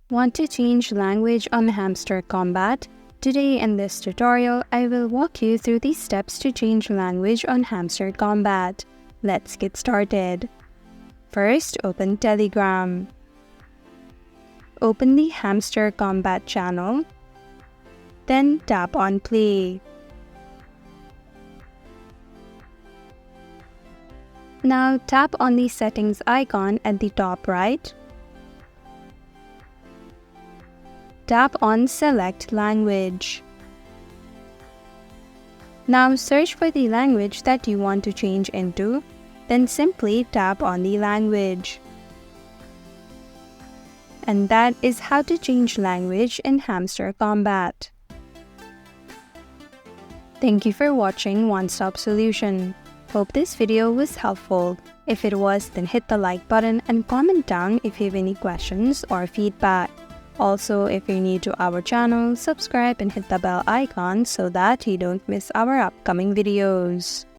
Want to change language on Hamster Kombat? Today in this tutorial, I will walk you through the steps to change language on Hamster Kombat. Let's get started. First, open Telegram. Open the Hamster Kombat channel. Then tap on Play. Now tap on the settings icon at the top right. Tap on Select Language. Now search for the language that you want to change into, then simply tap on the language. And that is how to change language in Hamster Kombat. Thank you for watching One Stop Solution. Hope this video was helpful. If it was, then hit the like button and comment down if you have any questions or feedback. Also, if you're new to our channel, subscribe and hit the bell icon so that you don't miss our upcoming videos.